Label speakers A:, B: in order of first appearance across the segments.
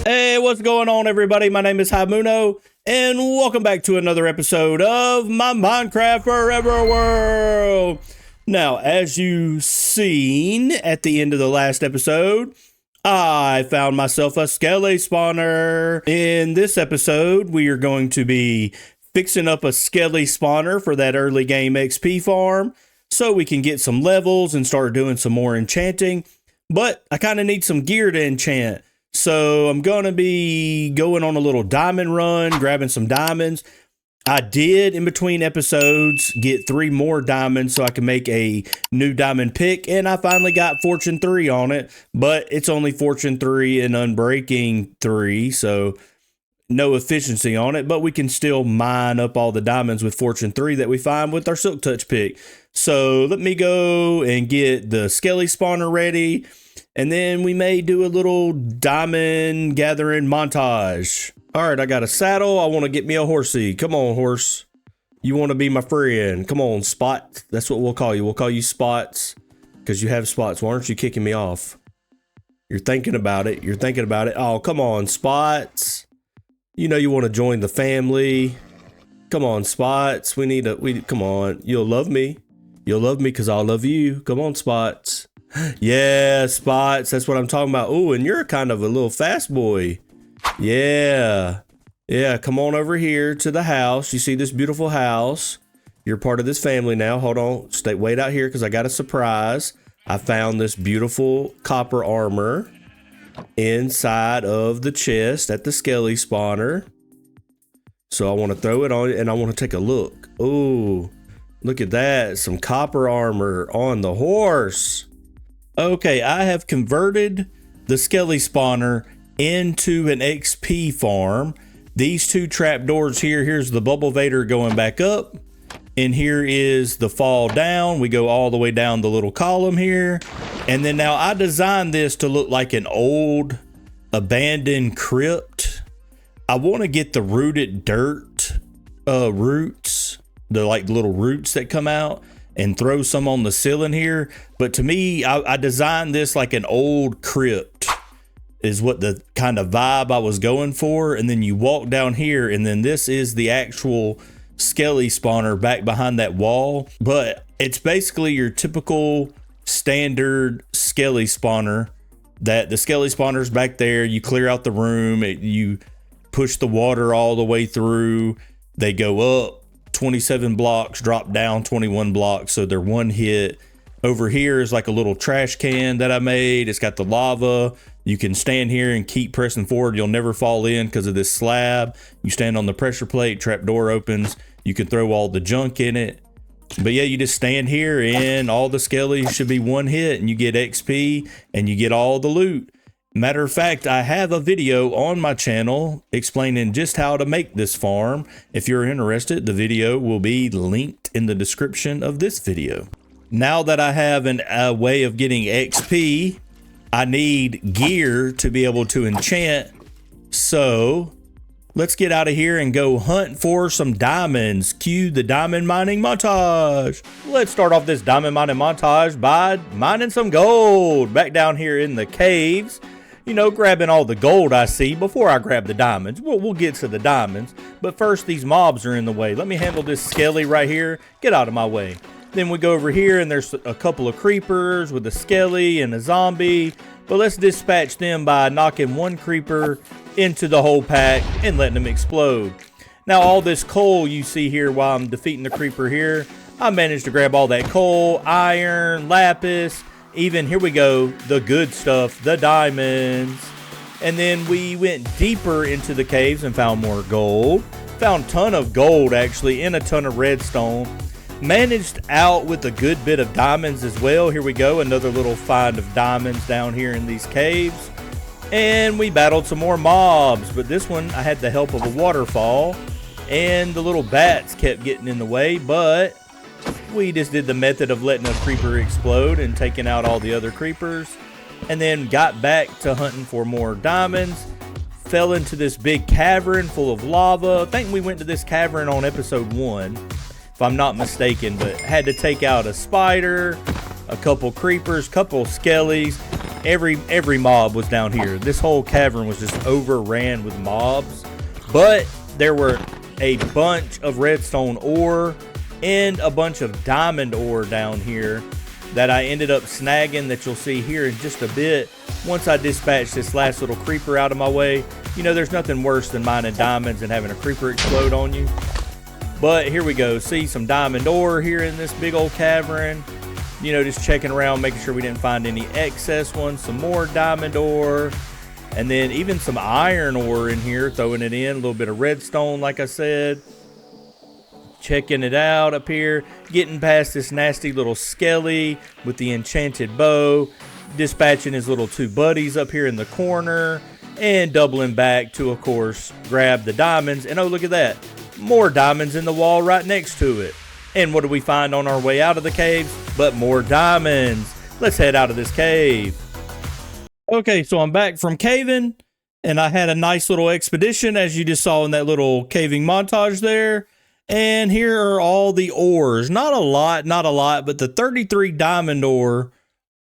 A: Hey, what's going on, everybody? My name is Haimuno, and welcome back to another episode of my Minecraft Forever world. Now, as you've seen at the end of the last episode, I found myself a skelly spawner. In this episode, we are going to be fixing up a skelly spawner for that early game XP farm so we can get some levels and start doing some more enchanting. But I kind of need some gear to enchant. So I'm going to be going on a little diamond run, grabbing some diamonds. I did, in between episodes, get 3 more diamonds so I can make a new diamond pick. And I finally got Fortune 3 on it. But it's only Fortune 3 and Unbreaking 3. So no efficiency on it. But we can still mine up all the diamonds with Fortune 3 that we find with our Silk Touch pick. So let me go and get the Skelly spawner ready. And then we may do a little diamond gathering montage. All right, I got a saddle. I want to get me a horsey. Come on, horse. You want to be my friend. Come on, Spot. That's what we'll call you. We'll call you Spots because you have spots. Why aren't you kicking me off? You're thinking about it. You're thinking about it. Oh, come on, Spots. You know you want to join the family. Come on, Spots. Come on. You'll love me. You'll love me because I'll love you. Come on, Spots. Yeah, Spots, that's what I'm talking about. Oh, and you're kind of a little fast boy. Yeah, come on over here to the house. You see this beautiful house? You're part of this family now. Hold on, wait out here because I got a surprise. I found this beautiful copper armor inside of the chest at the Skelly spawner. So I want to throw it on and I want to take a look. Oh, look at that, some copper armor on the horse. Okay, I have converted the Skelly spawner into an XP farm. These 2 trapdoors here, here's the bubble vader going back up. And here is the fall down. We go all the way down the little column here. And then now I designed this to look like an old abandoned crypt. I want to get the rooted dirt roots, the little roots that come out, and throw some on the ceiling here. But to me, I designed this like an old crypt is what the kind of vibe I was going for. And then you walk down here and then this is the actual Skelly spawner back behind that wall. But it's basically your typical standard Skelly spawner, that the Skelly spawner's back there. You clear out the room, you push the water all the way through. They go up 27 blocks, drop down 21 blocks, so they're one hit. Over here is like a little trash can that I made. It's got the lava. You can stand here and keep pressing forward. You'll never fall in because of this slab. You stand on the pressure plate, trap door opens. You can throw all the junk in it. But yeah, you just stand here and all the skellies should be one hit and you get XP and you get all the loot. Matter of fact, I have a video on my channel explaining just how to make this farm. If you're interested, the video will be linked in the description of this video. Now that I have a way of getting XP, I need gear to be able to enchant. So let's get out of here and go hunt for some diamonds. Cue the diamond mining montage. Let's start off this diamond mining montage by mining some gold. Back down here in the caves. You know, grabbing all the gold I see before I grab the diamonds. We'll get to the diamonds. But first, these mobs are in the way. Let me handle this skelly right here. Get out of my way. Then we go over here, and there's a couple of creepers with a skelly and a zombie. But let's dispatch them by knocking one creeper into the whole pack and letting them explode. Now, all this coal you see here while I'm defeating the creeper here, I managed to grab all that coal, iron, lapis, even, here we go, the good stuff, the diamonds. And then we went deeper into the caves and found more gold. Found a ton of gold, actually, and a ton of redstone. Managed out with a good bit of diamonds as well. Here we go, another little find of diamonds down here in these caves. And we battled some more mobs, but this one I had the help of a waterfall. And the little bats kept getting in the way, but we just did the method of letting a creeper explode and taking out all the other creepers. And then got back to hunting for more diamonds. Fell into this big cavern full of lava. I think we went to this cavern on episode 1, if I'm not mistaken. But had to take out a spider, a couple creepers, couple skellies. every mob was down here. This whole cavern was just overran with mobs, but there were a bunch of redstone ore and a bunch of diamond ore down here that I ended up snagging, that you'll see here in just a bit once I dispatch this last little creeper out of my way. You know, there's nothing worse than mining diamonds and having a creeper explode on you. But here we go. See some diamond ore here in this big old cavern. You know, just checking around, making sure we didn't find any excess ones. Some more diamond ore. And then even some iron ore in here, throwing it in. A little bit of redstone, like I said. Checking it out up here. Getting past this nasty little skelly with the enchanted bow. Dispatching his little two buddies up here in the corner. And doubling back to, of course, grab the diamonds. And oh, look at that. More diamonds in the wall right next to it. And what do we find on our way out of the caves? But more diamonds. Let's head out of this cave. Okay, so I'm back from caving, and I had a nice little expedition, as you just saw in that little caving montage there. And here are all the ores. Not a lot, but the 33 diamond ore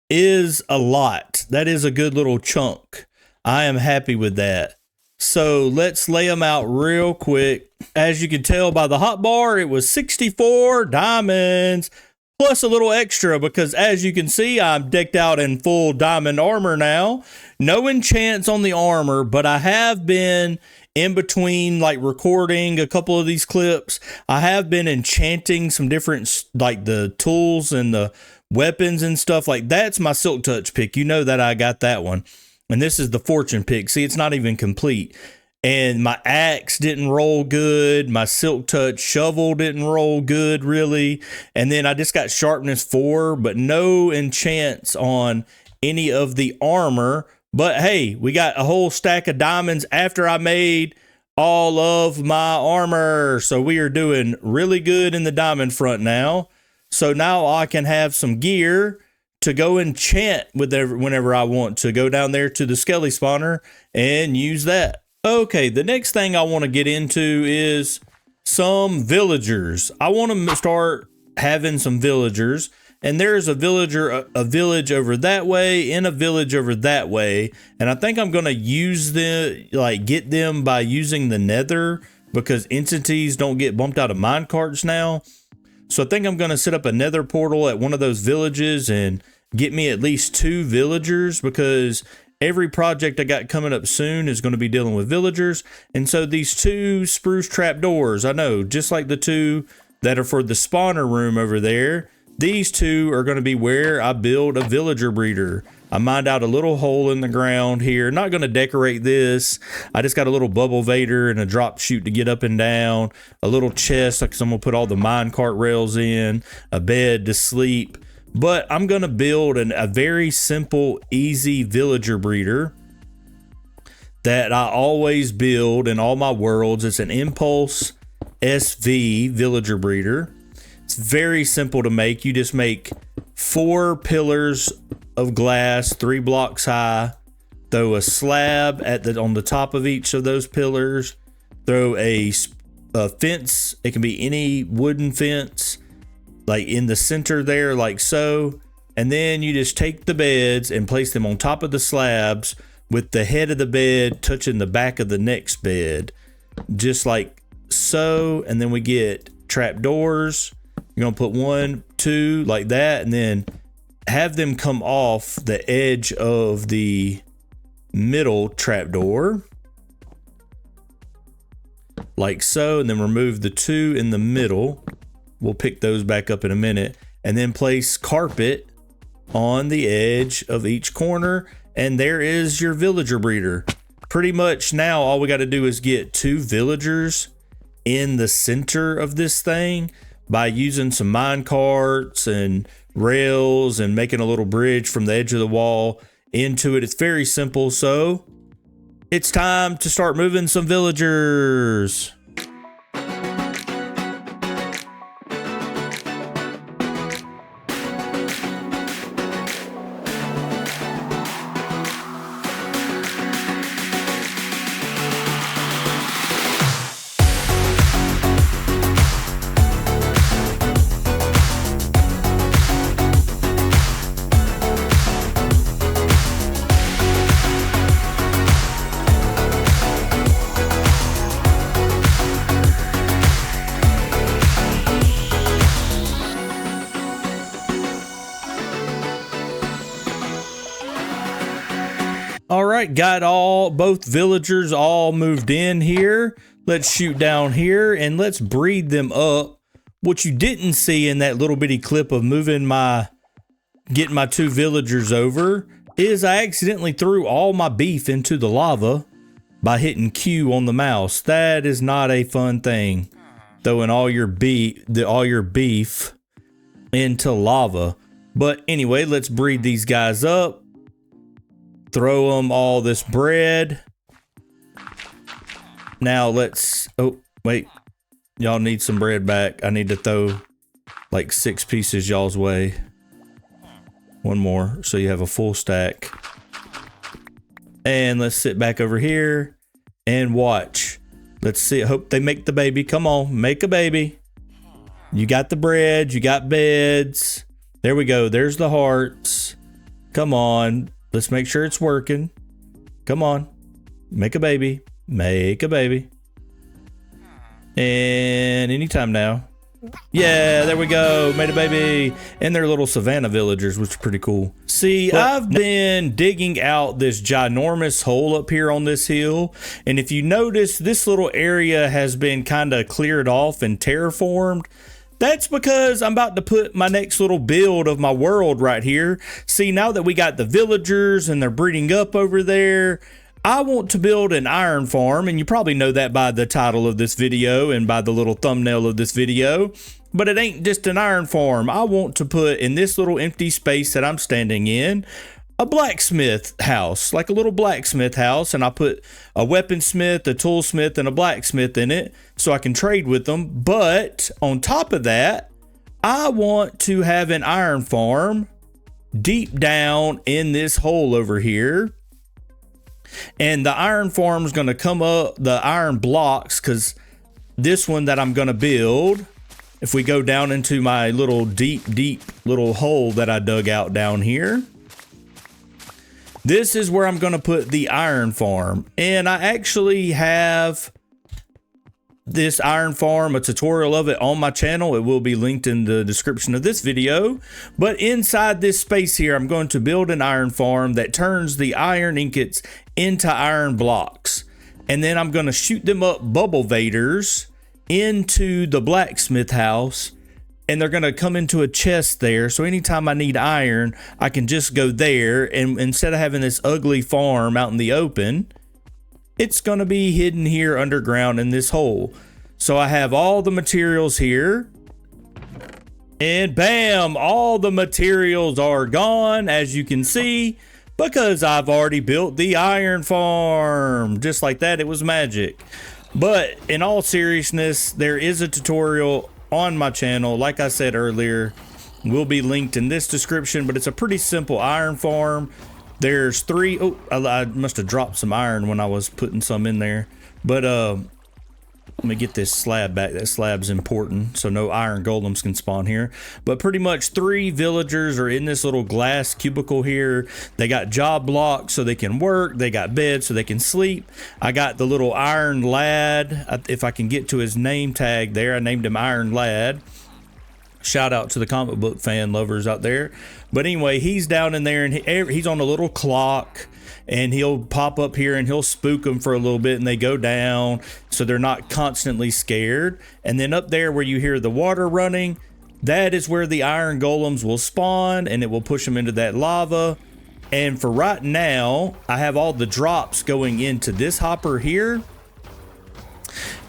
A: is a lot. That is a good little chunk. I am happy with that. So let's lay them out real quick. As you can tell by the hotbar, it was 64 diamonds plus a little extra, because as you can see, I'm decked out in full diamond armor now. No enchants on the armor, but I have been in between, like, recording a couple of these clips. I have been enchanting some different, like, the tools and the weapons and stuff. Like, that's my Silk Touch pick. You know that I got that one. And this is the fortune pick. See, it's not even complete. And my axe didn't roll good. My Silk Touch shovel didn't roll good, really. And then I just got sharpness 4, but no enchants on any of the armor. But hey, we got a whole stack of diamonds after I made all of my armor. So we are doing really good in the diamond front now. So now I can have some gear to go enchant with whenever I want to. Go down there to the skelly spawner and use that. Okay, the next thing I want to get into is some villagers. I want to start having some villagers, and there's a village over that way and a village over that way, and I think I'm going to use them, like, get them by using the nether, because entities don't get bumped out of minecarts now. So I think I'm going to set up a nether portal at one of those villages and get me at least 2 villagers, because every project I got coming up soon is going to be dealing with villagers. And so these 2 spruce trapdoors, I know, just like the 2 that are for the spawner room over there, these 2 are going to be where I build a villager breeder. I mined out a little hole in the ground here. Not going to decorate this. I just got a little bubble vader and a drop chute to get up and down. A little chest, because I'm going to put all the minecart rails in. A bed to sleep. But I'm going to build a very simple, easy villager breeder that I always build in all my worlds. It's an Impulse SV villager breeder. It's very simple to make. You just make 4 pillars of glass, 3 blocks high. Throw a slab on the top of each of those pillars. Throw a fence. It can be any wooden fence, like in the center there, like so. And then you just take the beds and place them on top of the slabs with the head of the bed touching the back of the next bed, just like so. And then we get trapdoors. You're going to put 1, 2 like that, and then have them come off the edge of the middle trapdoor like so, and then remove the 2 in the middle. We'll pick those back up in a minute, and then place carpet on the edge of each corner, and there is your villager breeder. Pretty much now all we got to do is get 2 villagers in the center of this thing by using some mine carts and rails and making a little bridge from the edge of the wall into it. It's very simple. So it's time to start moving some villagers. All right, got both villagers all moved in here. Let's shoot down here and let's breed them up. What you didn't see in that little bitty clip of getting my 2 villagers over is I accidentally threw all my beef into the lava by hitting Q on the mouse. That is not a fun thing, throwing all your beef into lava. But anyway, let's breed these guys up. Throw them all this bread. Now let's, oh, wait. Y'all need some bread back. I need to throw like 6 pieces y'all's way. 1 more, so you have a full stack. And let's sit back over here and watch. Let's see, hope they make the baby. Come on, make a baby. You got the bread, you got beds. There we go, there's the hearts. Come on, let's make sure it's working. Come on, make a baby, make a baby. And anytime now. Yeah, there we go, made a baby. And they're little savannah villagers, which is pretty cool. See, I've been digging out this ginormous hole up here on this hill. And if you notice, this little area has been kind of cleared off and terraformed. That's because I'm about to put my next little build of my world right here. See, now that we got the villagers and they're breeding up over there, I want to build an iron farm, and you probably know that by the title of this video and by the little thumbnail of this video, but it ain't just an iron farm. I want to put in this little empty space that I'm standing in, a blacksmith house, like a little blacksmith house, and I put a weaponsmith, a toolsmith, and a blacksmith in it so I can trade with them. But on top of that, I want to have an iron farm deep down in this hole over here. And the iron farm is going to come up, the iron blocks, because this one that I'm going to build, if we go down into my little deep little hole that I dug out down here, this is where I'm going to put the iron farm. And I actually have this iron farm, a tutorial of it on my channel. It will be linked in the description of this video. But inside this space here, I'm going to build an iron farm that turns the iron ingots into iron blocks. And then I'm going to shoot them up bubble vaders into the blacksmith house. And they're going to come into a chest there. So anytime I need iron, I can just go there. And instead of having this ugly farm out in the open, it's going to be hidden here underground in this hole. So I have all the materials here. And bam, all the materials are gone, as you can see, because I've already built the iron farm. Just like that, it was magic. But in all seriousness, there is a tutorial on my channel. Like I said earlier, will be linked in this description, but it's a pretty simple iron farm. There's 3. Oh, I must have dropped some iron when I was putting some in there. But let me get this slab back. That slab's important, so no iron golems can spawn here. But pretty much 3 villagers are in this little glass cubicle here. They got job blocks so they can work. They got beds so they can sleep. I got the little iron lad. If I can get to his name tag there, I named him Iron Lad. Shout out to the comic book fan lovers out there. But anyway, he's down in there, and he's on a little clock, and he'll pop up here and he'll spook them for a little bit, and they go down so they're not constantly scared. And then up there where you hear the water running, that is where the iron golems will spawn, and it will push them into that lava. And for right now, I have all the drops going into this hopper here.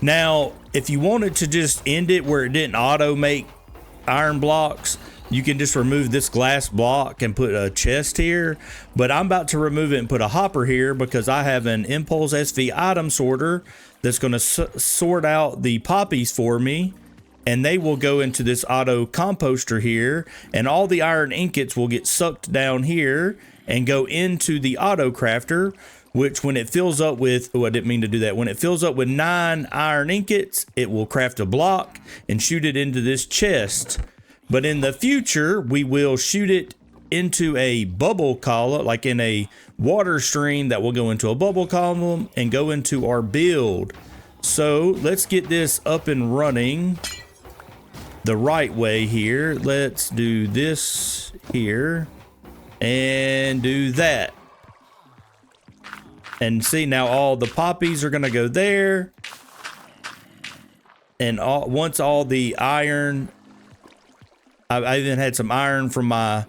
A: Now, if you wanted to just end it where it didn't auto make iron blocks, you can just remove this glass block and put a chest here. But I'm about to remove it and put a hopper here because I have an Impulse SV item sorter that's going to sort out the poppies for me, and they will go into this auto composter here, and all the iron ingots will get sucked down here and go into the auto crafter, which when it fills up with, oh, I didn't mean to do that. When it fills up with 9 iron ingots, it will craft a block and shoot it into this chest. But in the future, we will shoot it into a bubble column, like in a water stream that will go into a bubble column and go into our build. So let's get this up and running the right way here. Let's do this here and do that. And see, now all the poppies are going to go there. And once all the iron, I even had some iron from my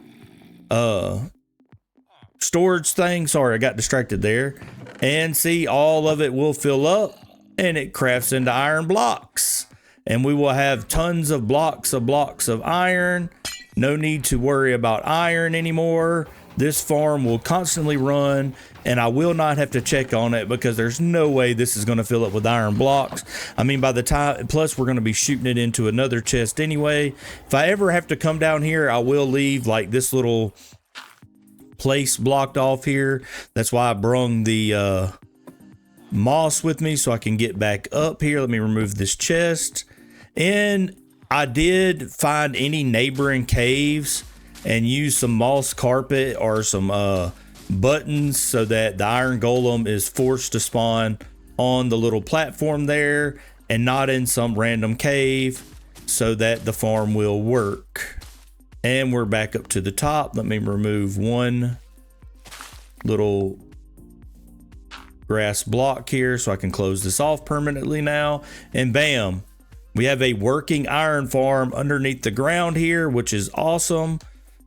A: storage thing. Sorry, I got distracted there. And see, all of it will fill up and it crafts into iron blocks. And we will have tons of blocks of iron. No need to worry about iron anymore. This farm will constantly run, and I will not have to check on it because there's no way this is going to fill up with iron blocks. I mean, by the time, plus we're going to be shooting it into another chest anyway. If I ever have to come down here, I will leave like this little place blocked off here. That's why I brung the moss with me so I can get back up here. Let me remove this chest. And I did find any neighboring caves and use some moss carpet or some buttons so that the iron golem is forced to spawn on the little platform there and not in some random cave, so that the farm will work. And we're back up to the top. Let me remove one little grass block here so I can close this off permanently now. And bam, we have a working iron farm underneath the ground here, which is awesome.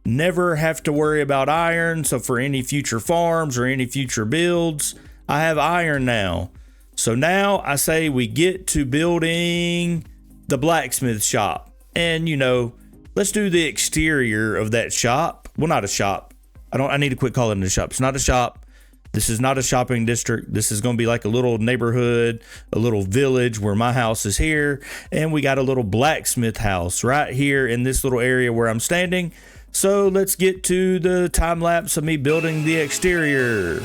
A: Never have to worry about iron. So for any future farms or any future builds, I have iron now. So now I say we get to building the blacksmith shop. And you know, let's do the exterior of that shop. Well, not a shop. I need to quit calling it a shop. It's not a shop. This is not a shopping district. This is going to be like a little neighborhood, a little village where my house is here. And we got a little blacksmith house right here in this little area where I'm standing. So let's get to the time lapse of me building the exterior.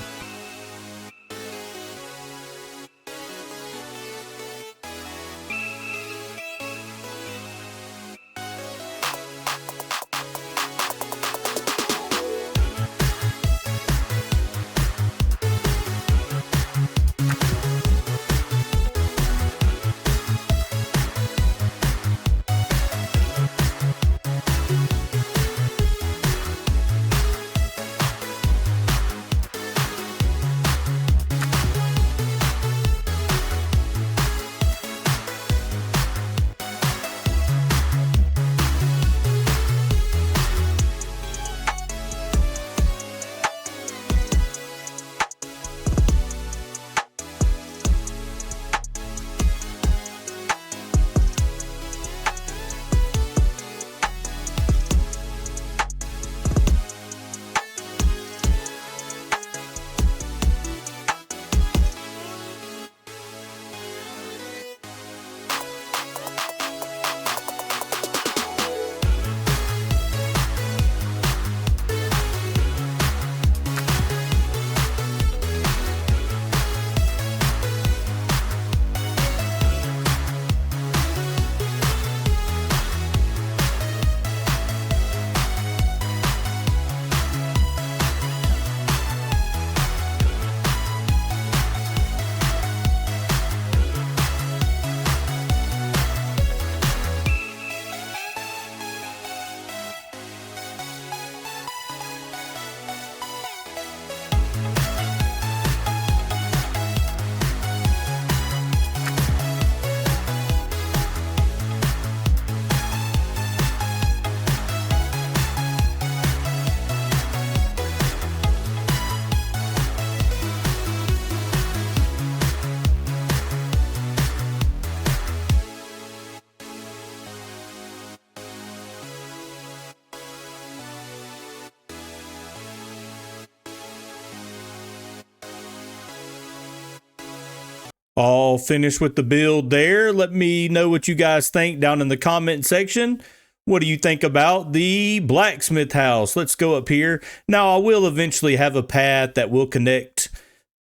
A: All finished with the build there. Let me know what you guys think down in the comment section. What do you think about the blacksmith house? Let's go up here. Now, I will eventually have a path that will connect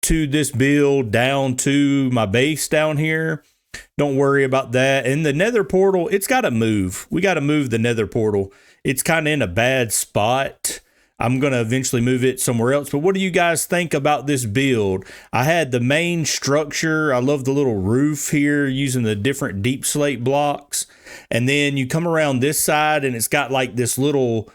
A: to this build down to my base down here. Don't worry about that. And the nether portal, it's got to move. We got to move the nether portal. It's kind of in a bad spot. I'm going to eventually move it somewhere else. But what do you guys think about this build? I had the main structure. I love the little roof here using the different deep slate blocks. And then you come around this side and it's got like this little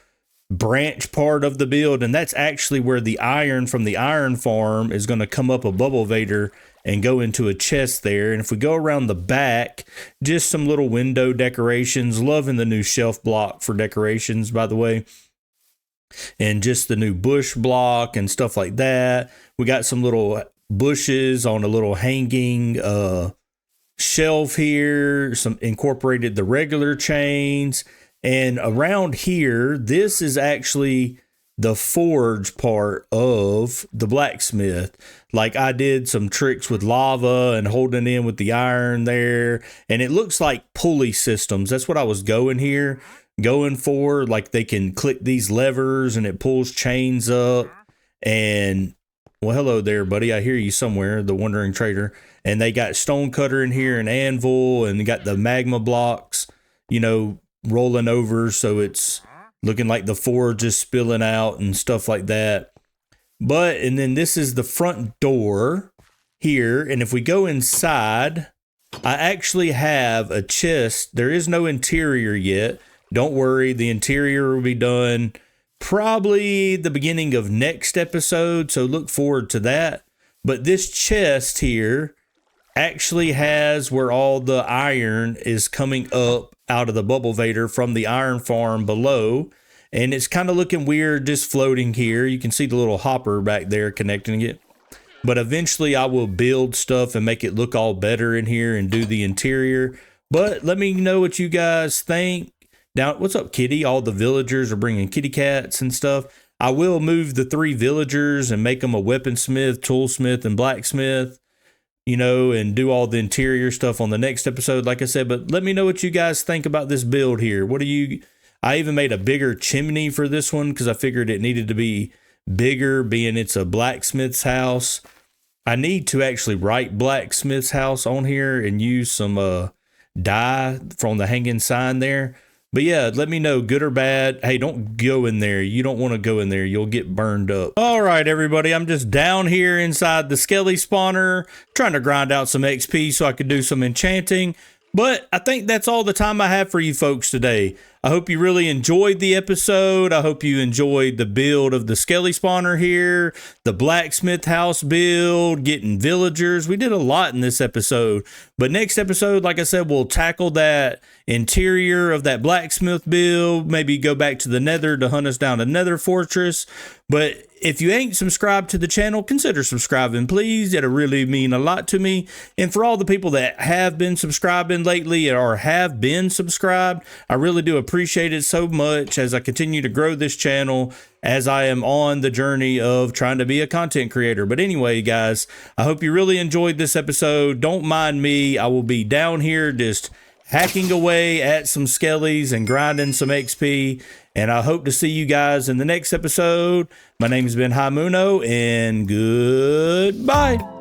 A: branch part of the build, and that's actually where the iron from the iron farm is going to come up a bubble vader and go into a chest there. And if we go around the back, just some little window decorations. Loving the new shelf block for decorations, by the way, and just the new bush block and stuff like that. We got some little bushes on a little hanging shelf here, some incorporated the regular chains. And around here, this is actually the forge part of the blacksmith. Like, I did some tricks with lava and holding in with the iron there, and it looks like pulley systems. That's what I was going for. Like, they can click these levers and it pulls chains up. And well, hello there, buddy. I hear you somewhere, the wandering trader. And they got stone cutter in here and anvil, and they got the magma blocks, rolling over, so it's looking like the forge is spilling out and stuff like that. And then this is the front door here, and if we go inside, I actually have a chest. There is no interior yet. Don't worry, the interior will be done probably the beginning of next episode, so look forward to that. But this chest here actually has where all the iron is coming up out of the bubble vader from the iron farm below, and it's kind of looking weird just floating here. You can see the little hopper back there connecting it, but eventually I will build stuff and make it look all better in here and do the interior. But let me know what you guys think down. What's up, kitty? All the villagers are bringing kitty cats and stuff. I will move the 3 villagers and make them a weaponsmith, toolsmith, and blacksmith, and do all the interior stuff on the next episode, like I said. But let me know what you guys think about this build here. I even made a bigger chimney for this one because I figured it needed to be bigger, being it's a blacksmith's house. I need to actually write blacksmith's house on here and use some dye from the hanging sign there. But yeah, let me know, good or bad. Hey, don't go in there. You don't want to go in there. You'll get burned up. All right, everybody. I'm just down here inside the skelly spawner, trying to grind out some XP so I could do some enchanting. But I think that's all the time I have for you folks today. I hope you really enjoyed the episode. I hope you enjoyed the build of the skelly spawner here, the blacksmith house build, getting villagers. We did a lot in this episode. But next episode, like I said, we'll tackle that interior of that blacksmith build, maybe go back to the nether to hunt us down a nether fortress. But if you ain't subscribed to the channel, consider subscribing, please. It'll really mean a lot to me. And for all the people that have been subscribing lately or have been subscribed, I really do appreciate it so much as I continue to grow this channel, as I am on the journey of trying to be a content creator. But anyway, guys, I hope you really enjoyed this episode. Don't mind me. I will be down here just hacking away at some skellies and grinding some XP. And I hope to see you guys in the next episode. My name has been High Moono, and goodbye.